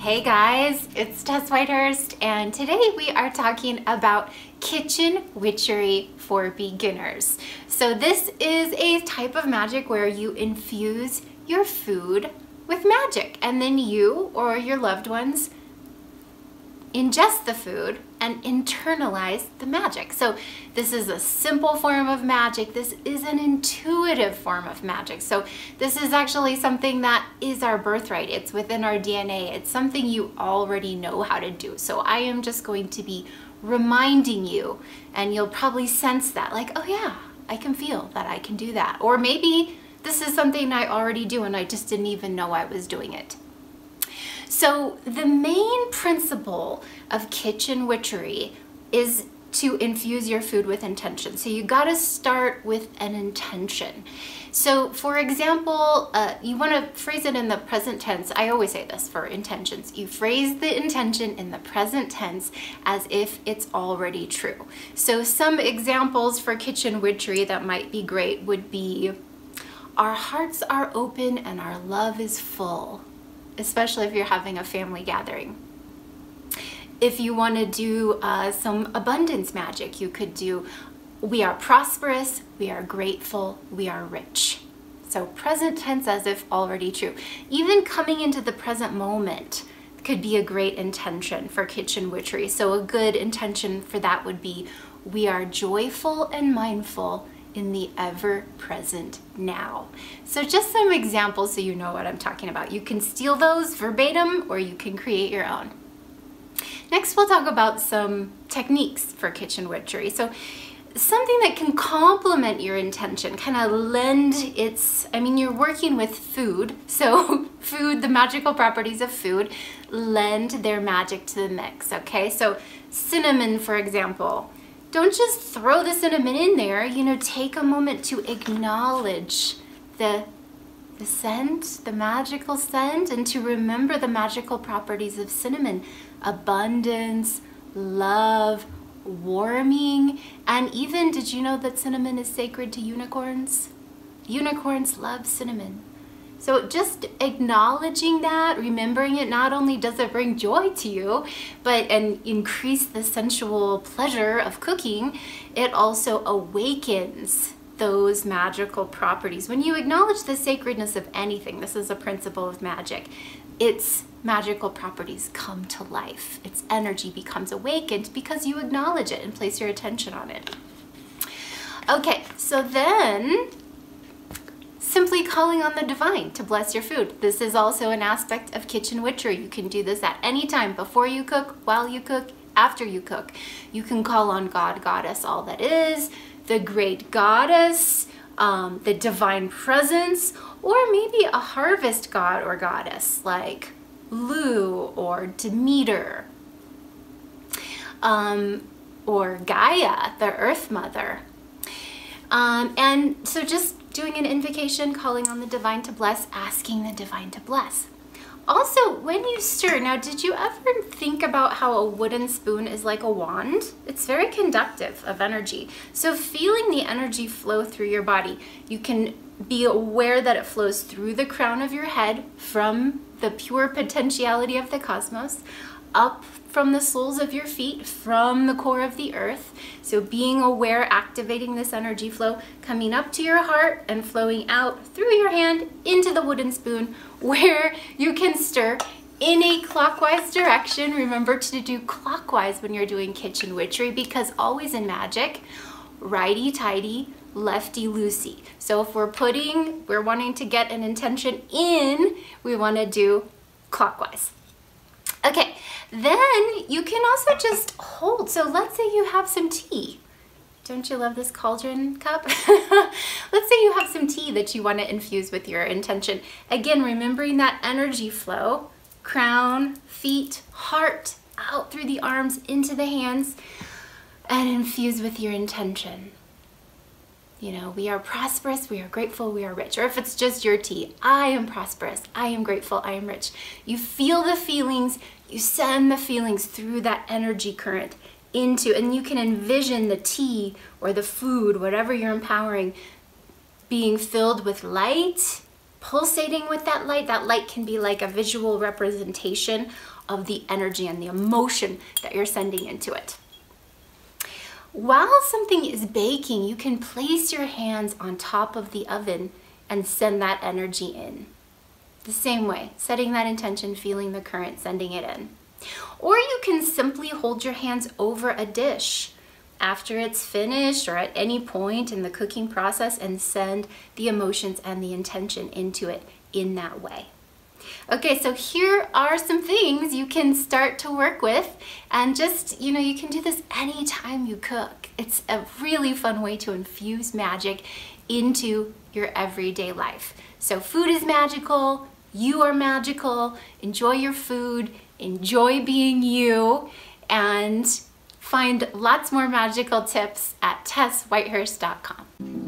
Hey guys, it's Tess Whitehurst, and today we are talking about kitchen witchery for beginners. So this is a type of magic where you infuse your food with magic, and then you or your loved ones ingest the food and internalize the magic. So this is a simple form of magic. This is an intuitive form of magic. So this is actually something that is our birthright. It's within our DNA. It's something you already know how to do. So I am just going to be reminding you, and you'll probably sense that, like, oh yeah, I can feel that I can do that. Or maybe this is something I already do and I just didn't even know I was doing it. So the main principle of kitchen witchery is to infuse your food with intention. So you got to start with an intention. So for example, you want to phrase it in the present tense. I always say this for intentions. You phrase the intention in the present tense as if it's already true. So some examples for kitchen witchery that might be great would be, our hearts are open and our love is full. Especially if you're having a family gathering. If you want to do some abundance magic, you could do, we are prosperous, we are grateful, we are rich. So present tense as if already true. Even coming into the present moment could be a great intention for kitchen witchery. So a good intention for that would be, we are joyful and mindful in the ever-present now. So just some examples so you know what I'm talking about. You can steal those verbatim or you can create your own. Next, we'll talk about some techniques for kitchen witchery. So something that can complement your intention, kind of lend its, you're working with food, so food, the magical properties of food, lend their magic to the mix, okay? So cinnamon, for example, don't just throw the cinnamon in there, take a moment to acknowledge the scent, the magical scent, and to remember the magical properties of cinnamon. Abundance, love, warming, and even, did you know that cinnamon is sacred to unicorns? Unicorns love cinnamon. So just acknowledging that, remembering it, not only does it bring joy to you, and increase the sensual pleasure of cooking, it also awakens those magical properties. When you acknowledge the sacredness of anything, this is a principle of magic, its magical properties come to life. Its energy becomes awakened because you acknowledge it and place your attention on it. Okay, so then, simply calling on the divine to bless your food. This is also an aspect of kitchen witchery. You can do this at any time, before you cook, while you cook, after you cook. You can call on God, Goddess, all that is, the great goddess, the divine presence, or maybe a harvest god or goddess like Lu or Demeter, or Gaia, the earth mother. And so just doing an invocation, calling on the divine to bless, asking the divine to bless. Also, when you stir, now did you ever think about how a wooden spoon is like a wand? It's very conductive of energy. So feeling the energy flow through your body, you can be aware that it flows through the crown of your head from the pure potentiality of the cosmos, up from the soles of your feet, from the core of the earth. So being aware, activating this energy flow, coming up to your heart and flowing out through your hand into the wooden spoon, where you can stir in a clockwise direction. Remember to do clockwise when you're doing kitchen witchery, because always in magic, righty-tighty, lefty-loosey. So if we're wanting to get an intention in, we want to do clockwise. Okay, then you can also just hold. So let's say you have some tea. Don't you love this cauldron cup? Let's say you have some tea that you want to infuse with your intention. Again, remembering that energy flow, crown, feet, heart, out through the arms, into the hands, and infuse with your intention. We are prosperous, we are grateful, we are rich. Or if it's just your tea, I am prosperous, I am grateful, I am rich. You feel the feelings, you send the feelings through that energy current into, and you can envision the tea or the food, whatever you're empowering, being filled with light, pulsating with that light. That light can be like a visual representation of the energy and the emotion that you're sending into it. While something is baking, you can place your hands on top of the oven and send that energy in. The same way, setting that intention, feeling the current, sending it in. Or you can simply hold your hands over a dish after it's finished or at any point in the cooking process and send the emotions and the intention into it in that way. Okay, so here are some things you can start to work with, and just, you can do this anytime you cook. It's a really fun way to infuse magic into your everyday life. So food is magical, you are magical, enjoy your food, enjoy being you, and find lots more magical tips at tesswhitehurst.com.